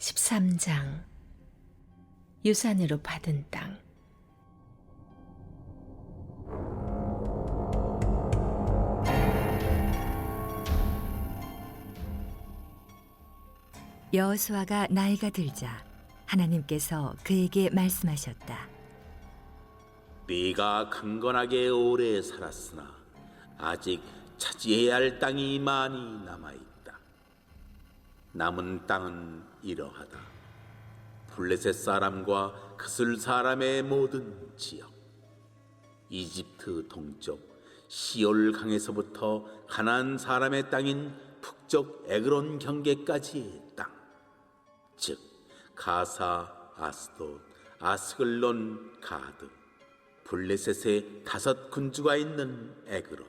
13장 유산으로 받은 땅. 여호수아가 나이가 들자 하나님께서 그에게 말씀하셨다. 네가 강건하게 오래 살았으나 아직 차지해야 할 땅이 많이 남아있다. 남은 땅은 이러하다. 블레셋 사람과 그술 사람의 모든 지역, 이집트 동쪽 시올 강에서부터 가나안 사람의 땅인 북쪽 에그론 경계까지의 땅, 즉 가사, 아스돗, 아스글론, 가드, 블레셋의 5 군주가 있는 에그론,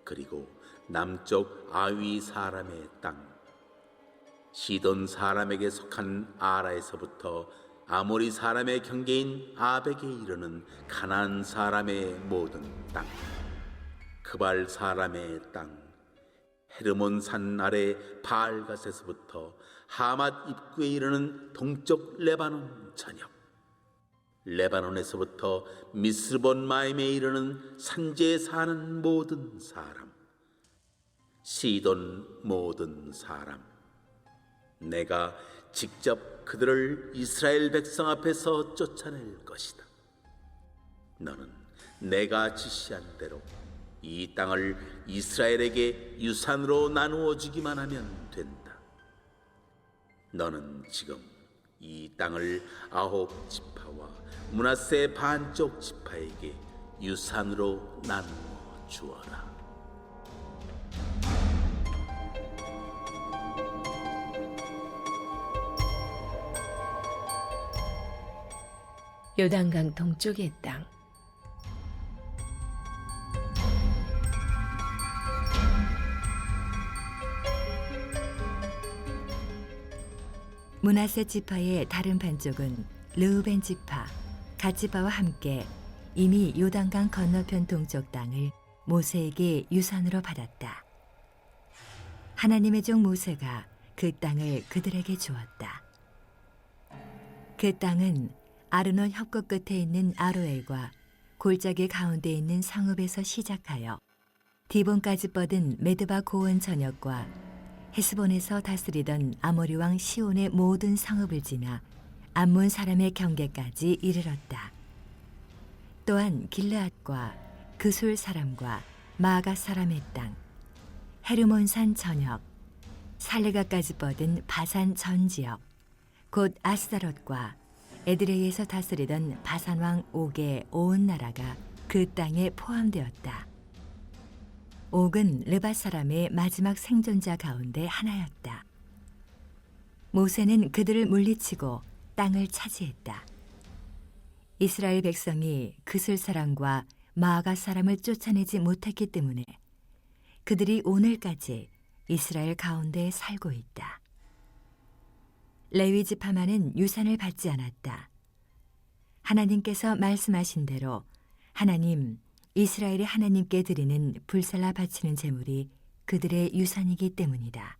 그리고 남쪽 아위 사람의 땅, 시돈 사람에게 속한 아라에서부터 아모리 사람의 경계인 아벡에 이르는 가나안 사람의 모든 땅, 그발 사람의 땅, 헤르몬 산 아래 바알갓에서부터 하맛 입구에 이르는 동쪽 레바논 전역, 레바논에서부터 미스본 마임에 이르는 산지에 사는 모든 사람, 시돈 모든 사람, 내가 직접 그들을 이스라엘 백성 앞에서 쫓아낼 것이다. 너는 내가 지시한 대로 이 땅을 이스라엘에게 유산으로 나누어 주기만 하면 된다. 너는 지금 이 땅을 9 지파와 므낫세 반쪽 지파에게 유산으로 나누어 주어라. 요단강 동쪽의 땅. 므낫세 지파의 다른 반쪽은 르우벤 지파, 갓 지파와 함께 이미 요단강 건너편 동쪽 땅을 모세에게 유산으로 받았다. 하나님의 종 모세가 그 땅을 그들에게 주었다. 그 땅은 아르논 협곡 끝에 있는 아로엘과 골짜기 가운데 있는 성읍에서 시작하여 디본까지 뻗은 메드바 고원 전역과 헤스본에서 다스리던 아모리 왕 시온의 모든 성읍을 지나 암몬 사람의 경계까지 이르렀다. 또한 길르앗과 그술 사람과 마가 사람의 땅, 헤르몬산 전역, 살레가까지 뻗은 바산 전 지역, 곧 아스다롯과 에드레이에서 다스리던 바산 왕 옥의 온 나라가 그 땅에 포함되었다. 옥은 르밧 사람의 마지막 생존자 가운데 하나였다. 모세는 그들을 물리치고 땅을 차지했다. 이스라엘 백성이 그술 사람과 마아가 사람을 쫓아내지 못했기 때문에 그들이 오늘까지 이스라엘 가운데 살고 있다. 레위 지파만은 유산을 받지 않았다. 하나님께서 말씀하신 대로 하나님, 이스라엘이 하나님께 드리는 불살라 바치는 제물이 그들의 유산이기 때문이다.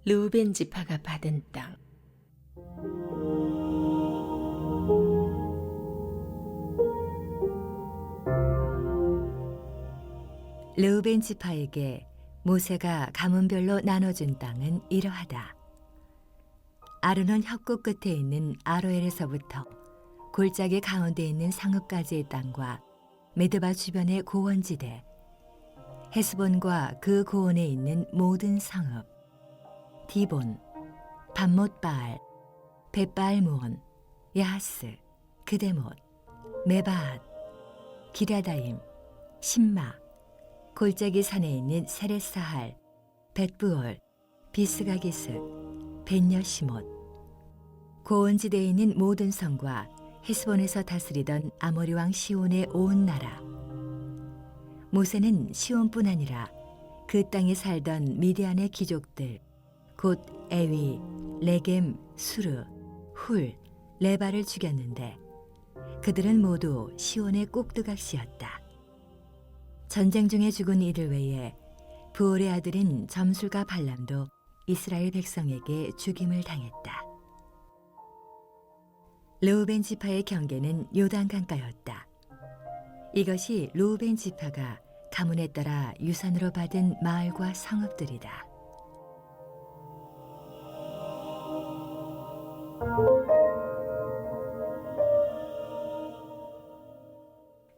르우벤 지파가 받은 땅. 르우벤 지파에게 모세가 가문별로 나눠준 땅은 이러하다. 아르논 협곡 끝에 있는 아로엘에서부터 골짜기 가운데 있는 성읍까지의 땅과 메드바 주변의 고원지대, 헤스본과 그 고원에 있는 모든 성읍, 디본, 밤못바알, 벳바알무온, 야하스, 그데못, 메바앗, 기랴다임, 신마, 골짜기 산에 있는 세레사할, 벳부올, 비스가기스, 벳여시못, 고원지대에 있는 모든 성과 헤스본에서 다스리던 아모리 왕 시온의 온 나라. 모세는 시온뿐 아니라 그 땅에 살던 미디안의 귀족들, 곧 에위, 레겜, 수르, 훌, 레바를 죽였는데 그들은 모두 시온의 꼭두각시였다. 전쟁 중에 죽은 이들 외에 부올의 아들인 점술과 발람도 이스라엘 백성에게 죽임을 당했다. 르우벤 지파의 경계는 요단강가였다. 이것이 르우벤 지파가 가문에 따라 유산으로 받은 마을과 성읍들이다.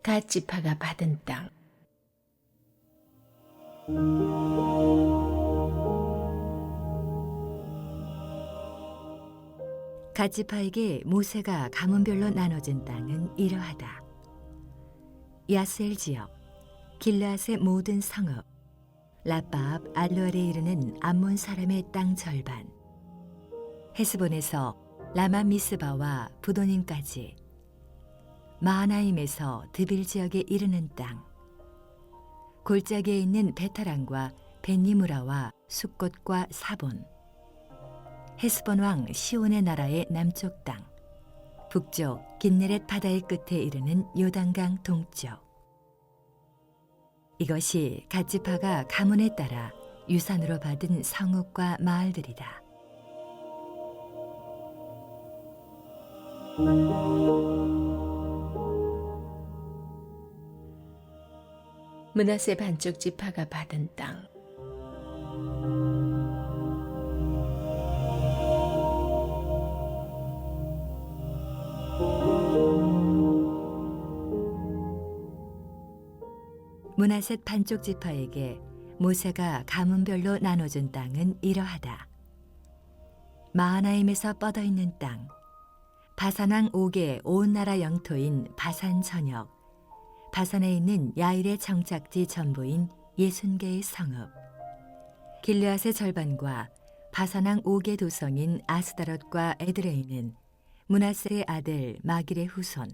갓 지파가 받은 땅. 갓 지파에게 모세가 가문별로 나눠준 땅은 이러하다. 야셀 지역, 길르앗의 모든 성읍, 라바압 알로엘에 이르는 암몬 사람의 땅 절반, 헤스본에서 라마 미스바와 부도님까지, 마하나임에서 드빌 지역에 이르는 땅, 골짜기에 있는 베타랑과 벤니무라와 숫곳과 사본, 헤스본 왕 시온의 나라의 남쪽 땅, 북쪽 긴네렛 바다의 끝에 이르는 요단강 동쪽. 이것이 갓 지파가 가문에 따라 유산으로 받은 성읍과 마을들이다. 므낫세 반쪽 지파가 받은 땅. 므낫셋 반쪽 지파에게 모세가 가문별로 나눠준 땅은 이러하다. 마하나임에서 뻗어 있는 땅, 바산왕 옥의 온 나라 영토인 바산 전역, 바산에 있는 야일의 정착지 전부인 60개의 성읍, 길르앗의 절반과 바산왕 옥의 도성인 아스다롯과 에드레이는 므낫세의 아들 마길의 후손,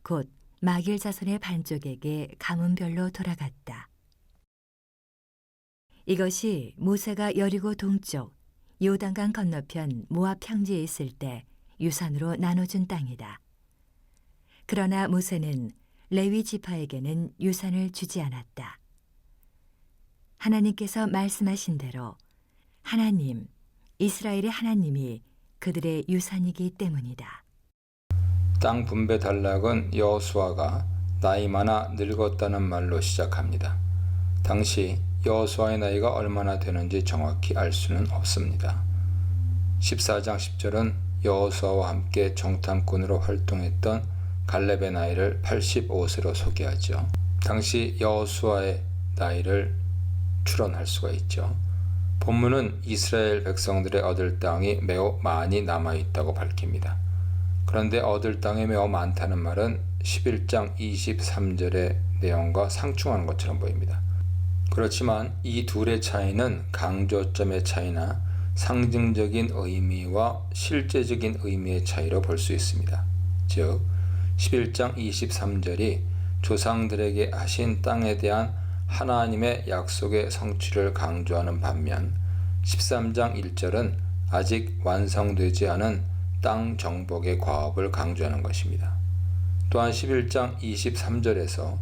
곧 마길 자손의 반쪽에게 가문별로 돌아갔다. 이것이 모세가 여리고 동쪽 요단강 건너편 모압 평지에 있을 때 유산으로 나눠준 땅이다. 그러나 모세는 레위 지파에게는 유산을 주지 않았다. 하나님께서 말씀하신 대로 하나님, 이스라엘의 하나님이 그들의 유산이기 때문이다. 땅 분배 단락은 여호수아가 나이 많아 늙었다는 말로 시작합니다. 당시 여호수아의 나이가 얼마나 되는지 정확히 알 수는 없습니다. 14장 10절은 여호수아와 함께 정탐꾼으로 활동했던 갈렙의 나이를 85세로 소개하죠. 당시 여호수아의 나이를 추론할 수가 있죠. 본문은 이스라엘 백성들의 얻을 땅이 매우 많이 남아있다고 밝힙니다. 그런데 얻을 땅이 매우 많다는 말은 11장 23절의 내용과 상충하는 것처럼 보입니다. 그렇지만 이 둘의 차이는 강조점의 차이나 상징적인 의미와 실제적인 의미의 차이로 볼 수 있습니다. 즉 11장 23절이 조상들에게 하신 땅에 대한 하나님의 약속의 성취를 강조하는 반면 13장 1절은 아직 완성되지 않은 땅 정복의 과업을 강조하는 것입니다. 또한 11장 23절에서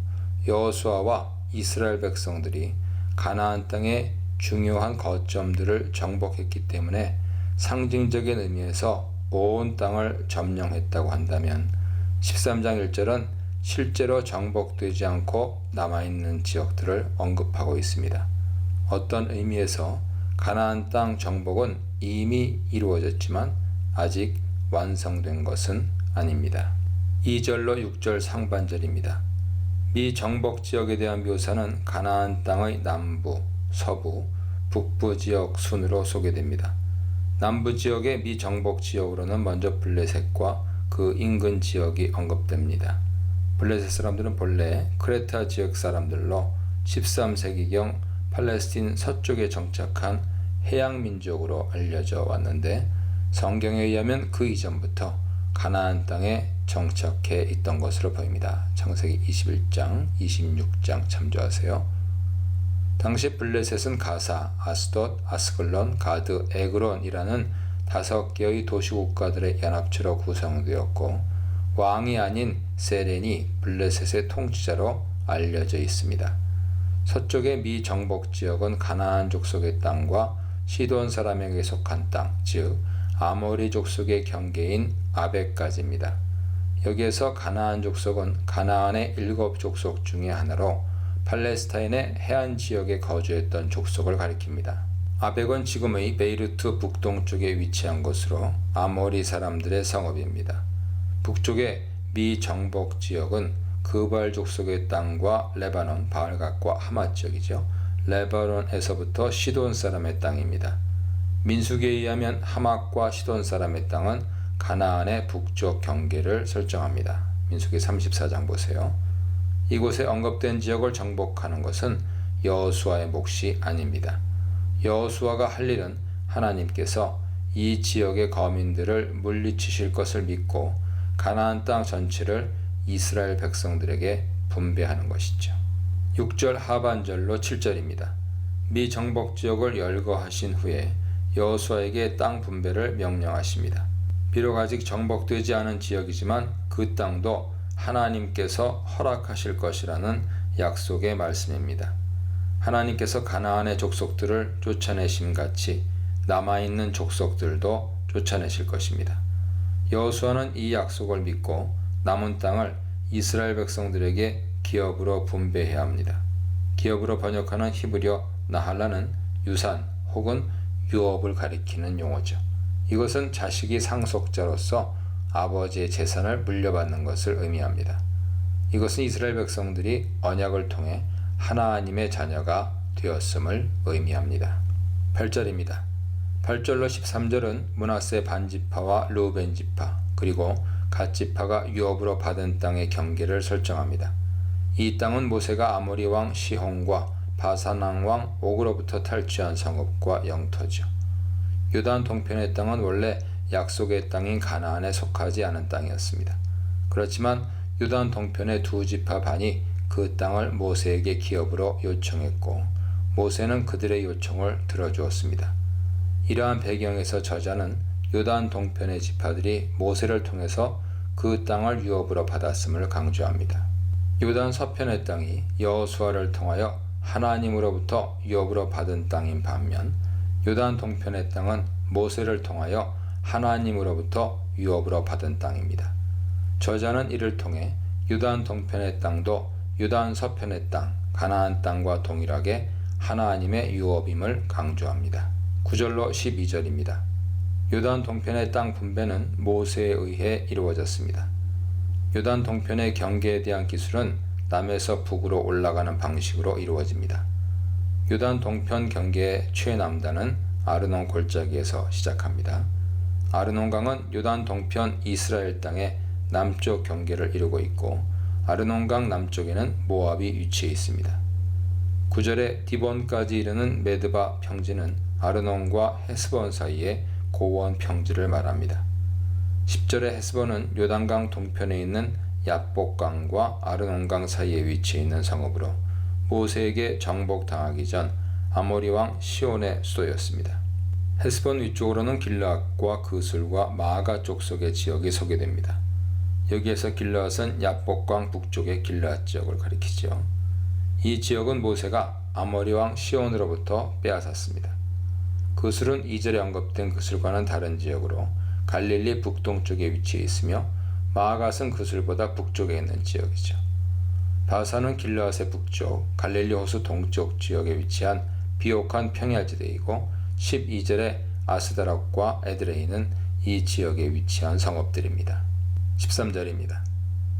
여호수아와 이스라엘 백성들이 가나안 땅의 중요한 거점들을 정복했기 때문에 상징적인 의미에서 온 땅을 점령했다고 한다면 13장 1절은 실제로 정복되지 않고 남아있는 지역들을 언급하고 있습니다. 어떤 의미에서 가나안 땅 정복은 이미 이루어졌지만 아직 완성된 것은 아닙니다. 2절로 6절 상반절입니다. 미정복 지역에 대한 묘사는 가나안 땅의 남부, 서부, 북부 지역 순으로 소개됩니다. 남부 지역의 미정복 지역으로는 먼저 블레셋과 그 인근 지역이 언급됩니다. 블레셋 사람들은 본래 크레타 지역 사람들로 13세기경 팔레스틴 서쪽에 정착한 해양 민족으로 알려져 왔는데 성경에 의하면 그 이전부터 가나안 땅에 정착해 있던 것으로 보입니다. 창세기 21장, 26장 참조하세요. 당시 블레셋은 가사, 아스돗, 아스글론, 가드, 에그론이라는 5개의 도시국가들의 연합체로 구성되었고 왕이 아닌 세렌이 블레셋의 통치자로 알려져 있습니다. 서쪽의 미 정복 지역은 가나안 족속의 땅과 시돈 사람에게 속한 땅, 즉 아모리 족속의 경계인 아벡까지입니다. 여기에서 가나안 족속은 가나안의 7족속 중의 하나로 팔레스타인의 해안 지역에 거주했던 족속을 가리킵니다. 아벡은 지금의 베이루트 북동쪽에 위치한 곳으로 아모리 사람들의 성읍입니다. 북쪽의 미 정복 지역은 그발 족속의 땅과 레바논, 바알갓과 하마 지역이죠. 레바논에서부터 시돈 사람의 땅입니다. 민수기에 의하면 하맛과 시돈 사람의 땅은 가나안의 북쪽 경계를 설정합니다. 민수기 34장 보세요. 이곳에 언급된 지역을 정복하는 것은 여호수아의 몫이 아닙니다. 여호수아가 할 일은 하나님께서 이 지역의 거민들을 물리치실 것을 믿고 가나안 땅 전체를 이스라엘 백성들에게 분배하는 것이죠. 6절 하반절로 7절입니다. 미 정복 지역을 열거하신 후에 여호수아에게 땅 분배를 명령하십니다. 비록 아직 정복되지 않은 지역이지만 그 땅도 하나님께서 허락하실 것이라는 약속의 말씀입니다. 하나님께서 가나안의 족속들을 쫓아내심 같이 남아있는 족속들도 쫓아내실 것입니다. 여호수아는 이 약속을 믿고 남은 땅을 이스라엘 백성들에게 기업으로 분배해야 합니다. 기업으로 번역하는 히브리어 나할라는 유산 혹은 유업을 가리키는 용어죠. 이것은 자식이 상속자로서 아버지의 재산을 물려받는 것을 의미합니다. 이것은 이스라엘 백성들이 언약을 통해 하나님의 자녀가 되었음을 의미합니다. 8절입니다. 8절로 13절은 므낫세 반지파와 르우벤 지파 그리고 갓 지파가 유업으로 받은 땅의 경계를 설정합니다. 이 땅은 모세가 아모리 왕 시혼과 바산 왕 옥으로부터 탈취한 성읍과 영토죠. 요단 동편의 땅은 원래 약속의 땅인 가나안에 속하지 않은 땅이었습니다. 그렇지만 요단 동편의 2지파 반이 그 땅을 모세에게 기업으로 요청했고 모세는 그들의 요청을 들어주었습니다. 이러한 배경에서 저자는 요단 동편의 지파들이 모세를 통해서 그 땅을 유업으로 받았음을 강조합니다. 요단 서편의 땅이 여호수아를 통하여 하나님으로부터 유업으로 받은 땅인 반면 요단 동편의 땅은 모세를 통하여 하나님으로부터 유업으로 받은 땅입니다. 저자는 이를 통해 요단 동편의 땅도 요단 서편의 땅, 가나안 땅과 동일하게 하나님의 유업임을 강조합니다. 9절로 12절입니다. 요단 동편의 땅 분배는 모세에 의해 이루어졌습니다. 요단 동편의 경계에 대한 기술은 남에서 북으로 올라가는 방식으로 이루어집니다. 요단 동편 경계의 최남단은 아르논 골짜기에서 시작합니다. 아르논강은 요단 동편 이스라엘 땅의 남쪽 경계를 이루고 있고 아르논강 남쪽에는 모압이 위치해 있습니다. 9절에 디본까지 이르는 메드바 평지는 아르논과 헤스본 사이의 고원 평지를 말합니다. 10절의 헤스본은 요단강 동편에 있는 얍복강과 아르논강 사이에 위치해 있는 성읍으로 모세에게 정복당하기 전 아모리 왕 시온의 수도였습니다. 헤스본 위쪽으로는 길르앗과 그술과 마아가 족속의 지역이 소개됩니다. 여기에서 길르앗은 얍복강 북쪽의 길르앗 지역을 가리키죠. 이 지역은 모세가 아모리 왕 시온으로부터 빼앗았습니다. 그술은 2절에 언급된 그술과는 다른 지역으로 갈릴리 북동쪽에 위치해 있으며 마아갓은 그술보다 북쪽에 있는 지역이죠. 바산은 길르앗의 북쪽, 갈릴리 호수 동쪽 지역에 위치한 비옥한 평야지대이고 12절에 아스다락과 에드레이는 이 지역에 위치한 성읍들입니다. 13절입니다.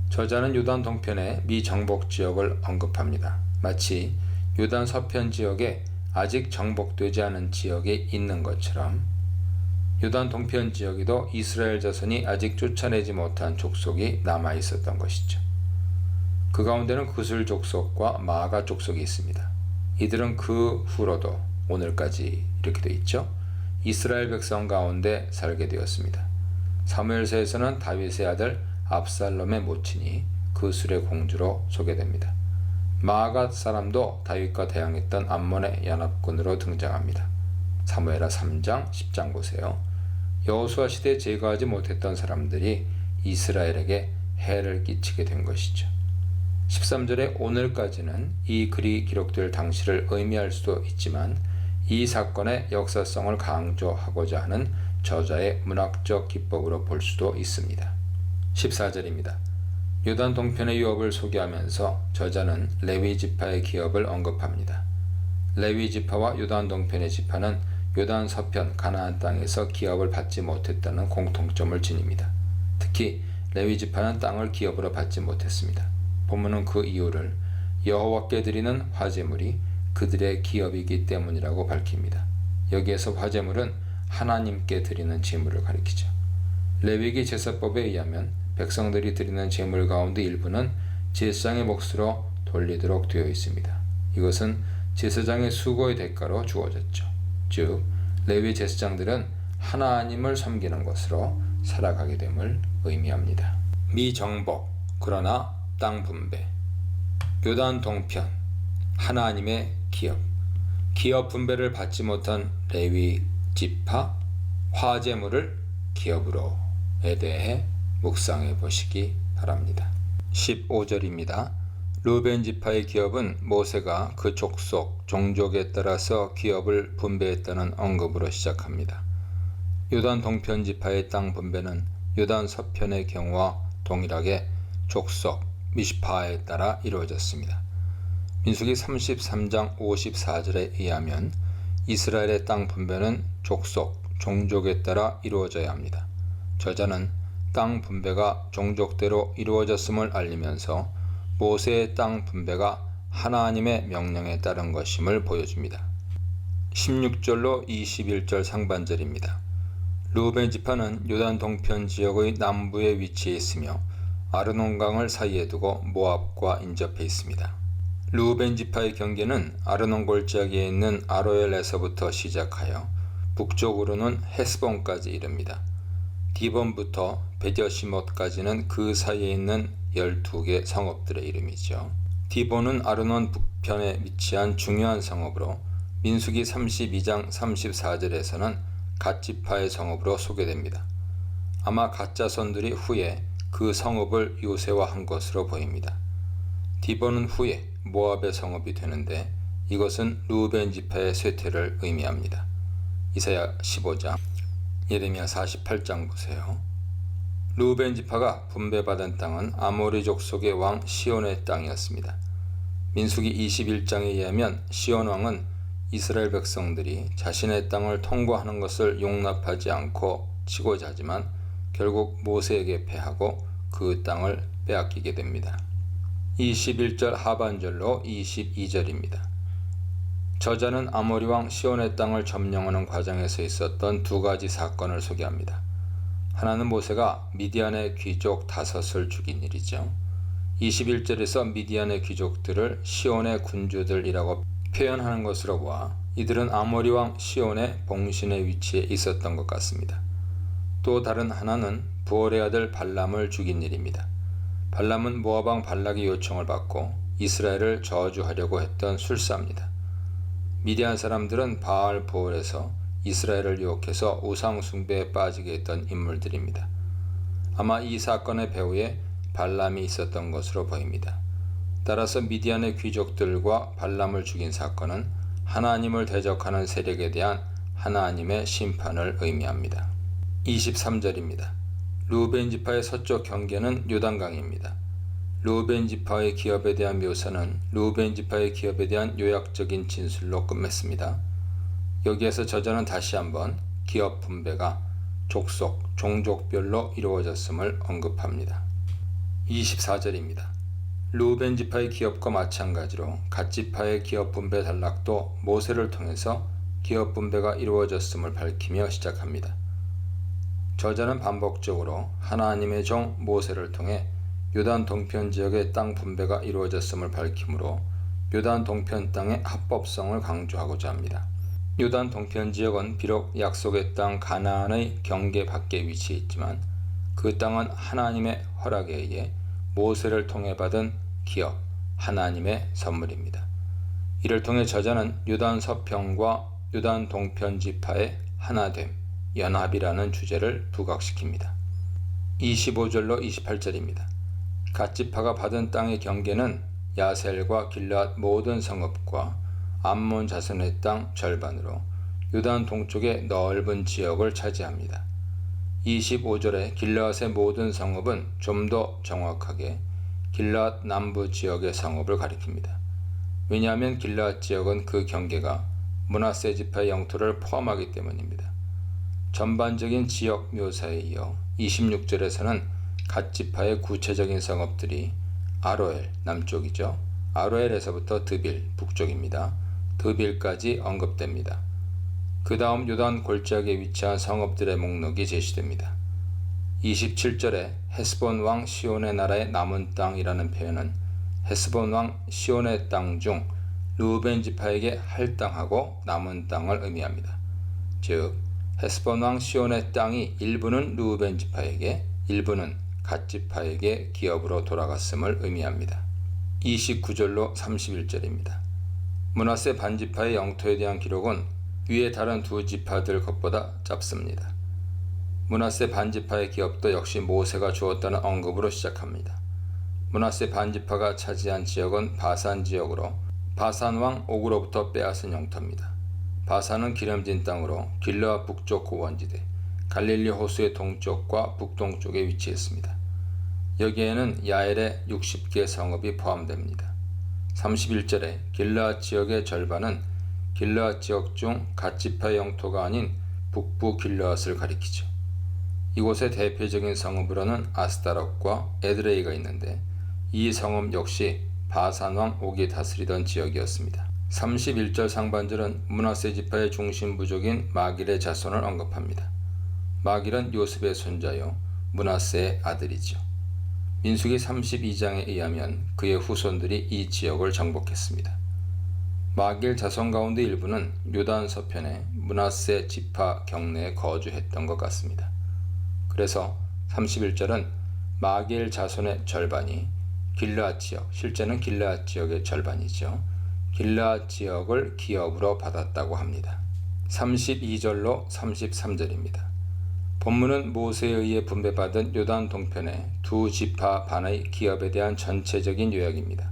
저자는 요단 동편의 미 정복 지역을 언급합니다. 마치 요단 서편 지역에 아직 정복되지 않은 지역에 있는 것처럼 요단 동편 지역에도 이스라엘 자손이 아직 쫓아내지 못한 족속이 남아 있었던 것이죠. 그 가운데는 그술 족속과 마아가 족속이 있습니다. 이들은 그 후로도 오늘까지 이렇게 되어 있죠. 이스라엘 백성 가운데 살게 되었습니다. 사무엘서에서는 다윗의 아들 압살롬의 모친이 그술의 공주로 소개됩니다. 마아갓 사람도 다윗과 대항했던 암몬의 연합군으로 등장합니다. 사무엘하 3장 10장 보세요. 여호수아 시대에 제거하지 못했던 사람들이 이스라엘에게 해를 끼치게 된 것이죠. 13절에 오늘까지는 이 글이 기록될 당시를 의미할 수도 있지만 이 사건의 역사성을 강조하고자 하는 저자의 문학적 기법으로 볼 수도 있습니다. 14절입니다. 요단 동편의 유업을 소개하면서 저자는 레위 지파의 기업을 언급합니다. 레위 지파와 요단 동편의 지파는 요단 서편 가나안 땅에서 기업을 받지 못했다는 공통점을 지닙니다. 특히 레위 지파는 땅을 기업으로 받지 못했습니다. 본문은 그 이유를 여호와께 드리는 화제물이 그들의 기업이기 때문이라고 밝힙니다. 여기에서 화제물은 하나님께 드리는 제물을 가리키죠. 레위기 제사법에 의하면 백성들이 드리는 제물 가운데 일부는 제사장의 몫으로 돌리도록 되어 있습니다. 이것은 제사장의 수고의 대가로 주어졌죠. 즉 레위 제사장들은 하나님을 섬기는 것으로 살아가게 됨을 의미합니다. 미정복 그러나 땅 분배. 요단 동편 하나님의 기업 분배를 받지 못한 레위 지파 화제물을 기업으로에 대해 묵상해 보시기 바랍니다. 15절입니다. 르벤 지파의 기업은 모세가 그 족속, 종족에 따라서 기업을 분배했다는 언급으로 시작합니다. 요단 동편 지파의 땅 분배는 요단 서편의 경우와 동일하게 족속, 미시파에 따라 이루어졌습니다. 민수기 33장 54절에 의하면 이스라엘의 땅 분배는 족속, 종족에 따라 이루어져야 합니다. 저자는 땅 분배가 종족대로 이루어졌음을 알리면서 모세의 땅 분배가 하나님의 명령에 따른 것임을 보여줍니다. 16절로 21절 상반절입니다. 르우벤 지파는 요단 동편 지역의 남부에 위치해 있으며 아르논강을 사이에 두고 모압과 인접해 있습니다. 르우벤 지파의 경계는 아르논 골짜기에 있는 아로엘에서부터 시작하여 북쪽으로는 헤스본까지 이릅니다. 디본부터 베뎌시못까지는 그 사이에 있는 12개 성읍들의 이름이죠. 디본은 아르논 북편에 위치한 중요한 성읍으로 민수기 32장 34절에서는 갓 지파의 성읍으로 소개됩니다. 아마 갓 자손들이 후에 그 성읍을 요새화한 것으로 보입니다. 디본은 후에 모압의 성읍이 되는데 이것은 르우벤 지파의 쇠퇴를 의미합니다. 이사야 15장, 예레미야 48장 보세요. 르우벤 지파가 분배받은 땅은 아모리 족속의 왕 시온의 땅이었습니다. 민수기 21장에 의하면 시온 왕은 이스라엘 백성들이 자신의 땅을 통과하는 것을 용납하지 않고 치고자 하지만 결국 모세에게 패하고 그 땅을 빼앗기게 됩니다. 21절 하반절로 22절입니다. 저자는 아모리 왕 시온의 땅을 점령하는 과정에서 있었던 두 가지 사건을 소개합니다. 하나는 모세가 미디안의 귀족 5을 죽인 일이죠. 21절에서 미디안의 귀족들을 시온의 군주들이라고 표현하는 것으로 보아 이들은 아모리 왕 시온의 봉신의 위치에 있었던 것 같습니다. 또 다른 하나는 부올의 아들 발람을 죽인 일입니다. 발람은 모압 왕 발락의 요청을 받고 이스라엘을 저주하려고 했던 술사입니다. 미디안 사람들은 바알 부올에서 이스라엘을 유혹해서 우상 숭배에 빠지게 했던 인물들입니다. 아마 이 사건의 배후에 발람이 있었던 것으로 보입니다. 따라서 미디안의 귀족들과 발람을 죽인 사건은 하나님을 대적하는 세력에 대한 하나님의 심판을 의미합니다. 23절입니다. 르우벤 지파의 서쪽 경계는 요단강입니다. 르우벤 지파의 기업에 대한 묘사는 르우벤 지파의 기업에 대한 요약적인 진술로 끝맺습니다. 여기에서 저자는 다시 한번 기업 분배가 족속, 종족별로 이루어졌음을 언급합니다. 24절입니다. 르우벤 지파의 기업과 마찬가지로 갓 지파의 기업 분배 단락도 모세를 통해서 기업 분배가 이루어졌음을 밝히며 시작합니다. 저자는 반복적으로 하나님의 종 모세를 통해 요단 동편 지역의 땅 분배가 이루어졌음을 밝히므로 요단 동편 땅의 합법성을 강조하고자 합니다. 요단 동편 지역은 비록 약속의 땅 가나안의 경계 밖에 위치해 있지만 그 땅은 하나님의 허락에 의해 모세를 통해 받은 기업, 하나님의 선물입니다. 이를 통해 저자는 유단 서편과 유단 동편 지파의 하나됨, 연합이라는 주제를 부각시킵니다. 25절로 28절입니다. 갓 지파가 받은 땅의 경계는 야셀과 길앗 모든 성읍과 암몬 자손의 땅 절반으로 유단 동쪽의 넓은 지역을 차지합니다. 25절에 길앗의 모든 성읍은 좀 더 정확하게 길앗 남부 지역의 성읍을 가리킵니다. 왜냐하면 길앗 지역은 그 경계가 므낫세 지파의 영토를 포함하기 때문입니다. 전반적인 지역 묘사에 이어 26절에서는 갓 지파의 구체적인 성읍들이 아로엘 남쪽이죠. 아로엘에서부터 드빌 북쪽입니다. 드빌까지 언급됩니다. 그 다음 요단 골짜기에 위치한 성읍들의 목록이 제시됩니다. 27절에 헤스본 왕 시온의 나라의 남은 땅이라는 표현은 헤스본 왕 시온의 땅 중 르우벤 지파에게 할당하고 남은 땅을 의미합니다. 즉 헤스본 왕 시온의 땅이 일부는 르우벤 지파에게, 일부는 갓 지파에게 기업으로 돌아갔음을 의미합니다. 29절로 31절입니다. 므낫세 반지파의 영토에 대한 기록은 위의 다른 두 지파들 것보다 짧습니다. 므낫세 반지파의 기업도 역시 모세가 주었다는 언급으로 시작합니다. 므낫세 반지파가 차지한 지역은 바산 지역으로 바산 왕 옥으로부터 빼앗은 영토입니다. 바산은 기름진 땅으로 길르앗 북쪽 고원지대, 갈릴리 호수의 동쪽과 북동쪽에 위치했습니다. 여기에는 야엘의 60개 성읍이 포함됩니다. 31절에 길르앗 지역의 절반은 길르앗 지역 중 갓 지파의 영토가 아닌 북부 길르앗을 가리키죠. 이곳의 대표적인 성읍으로는 아스타롯과 에드레이가 있는데 이 성읍 역시 바산 왕 옥이 다스리던 지역이었습니다. 31절 상반절은 므낫세 지파의 중심 부족인 마길의 자손을 언급합니다. 마길은 요셉의 손자요 므낫세의 아들이죠. 민수기 32장에 의하면 그의 후손들이 이 지역을 정복했습니다. 마길 자손 가운데 일부는 요단 서편의 므낫세 지파 경내에 거주했던 것 같습니다. 그래서 31절은 마길 자손의 절반이 길르앗 지역, 실제는 길르앗 지역의 절반이죠. 길르앗 지역을 기업으로 받았다고 합니다. 32절로 33절입니다. 본문은 모세에 의해 분배받은 요단 동편의 두 지파 반의 기업에 대한 전체적인 요약입니다.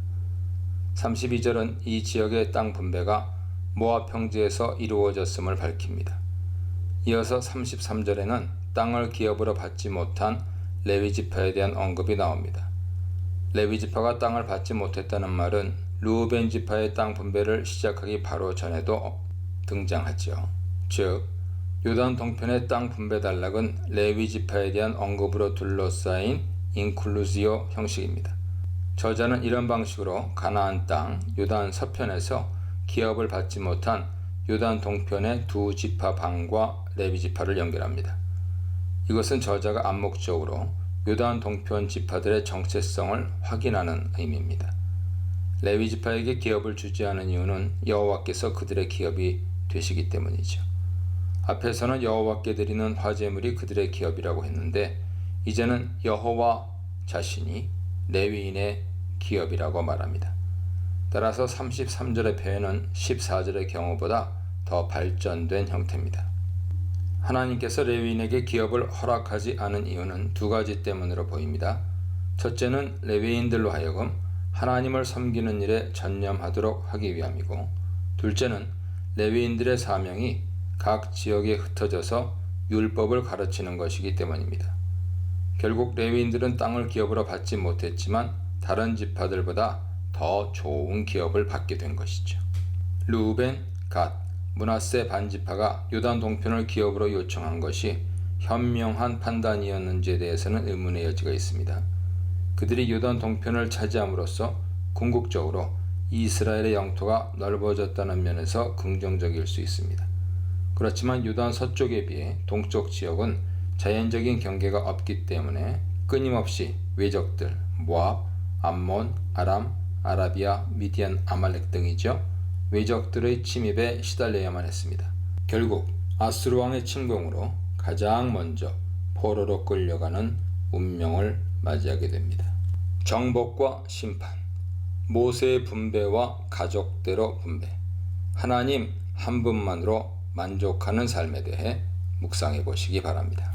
32절은 이 지역의 땅 분배가 모압 평지에서 이루어졌음을 밝힙니다. 이어서 33절에는 땅을 기업으로 받지 못한 레위 지파에 대한 언급이 나옵니다. 레위 지파가 땅을 받지 못했다는 말은 르우벤 지파의 땅 분배를 시작하기 바로 전에도 등장하죠. 즉 요단 동편의 땅 분배 단락은 레위 지파에 대한 언급으로 둘러싸인 인클루지오 형식입니다. 저자는 이런 방식으로 가나안 땅 요단 서편에서 기업을 받지 못한 요단 동편의 두 지파 반과 레위 지파를 연결합니다. 이것은 저자가 암묵적으로 요단 동편 지파들의 정체성을 확인하는 의미입니다. 레위 지파에게 기업을 주지 않은 이유는 여호와께서 그들의 기업이 되시기 때문이죠. 앞에서는 여호와께 드리는 화제물이 그들의 기업이라고 했는데 이제는 여호와 자신이 레위인의 기업이라고 말합니다. 따라서 33절의 표현은 14절의 경우보다 더 발전된 형태입니다. 하나님께서 레위인에게 기업을 허락하지 않은 이유는 두 가지 때문으로 보입니다. 첫째는 레위인들로 하여금 하나님을 섬기는 일에 전념하도록 하기 위함이고, 둘째는 레위인들의 사명이 각 지역에 흩어져서 율법을 가르치는 것이기 때문입니다. 결국 레위인들은 땅을 기업으로 받지 못했지만 다른 지파들보다 더 좋은 기업을 받게 된 것이죠. 르우벤, 갓, 므낫세 반지파가 요단 동편을 기업으로 요청한 것이 현명한 판단이었는지에 대해서는 의문의 여지가 있습니다. 그들이 요단 동편을 차지함으로써 궁극적으로 이스라엘의 영토가 넓어졌다는 면에서 긍정적일 수 있습니다. 그렇지만 요단 서쪽에 비해 동쪽 지역은 자연적인 경계가 없기 때문에 끊임없이 외적들, 모압, 암몬, 아람, 아라비아, 미디안, 아말렉 등이죠. 외적들의 침입에 시달려야만 했습니다. 결국 아수르 왕의 침공으로 가장 먼저 포로로 끌려가는 운명을 맞이하게 됩니다. 정복과 심판. 모세의 분배와 가족대로 분배, 하나님 한 분만으로 만족하는 삶에 대해 묵상해 보시기 바랍니다.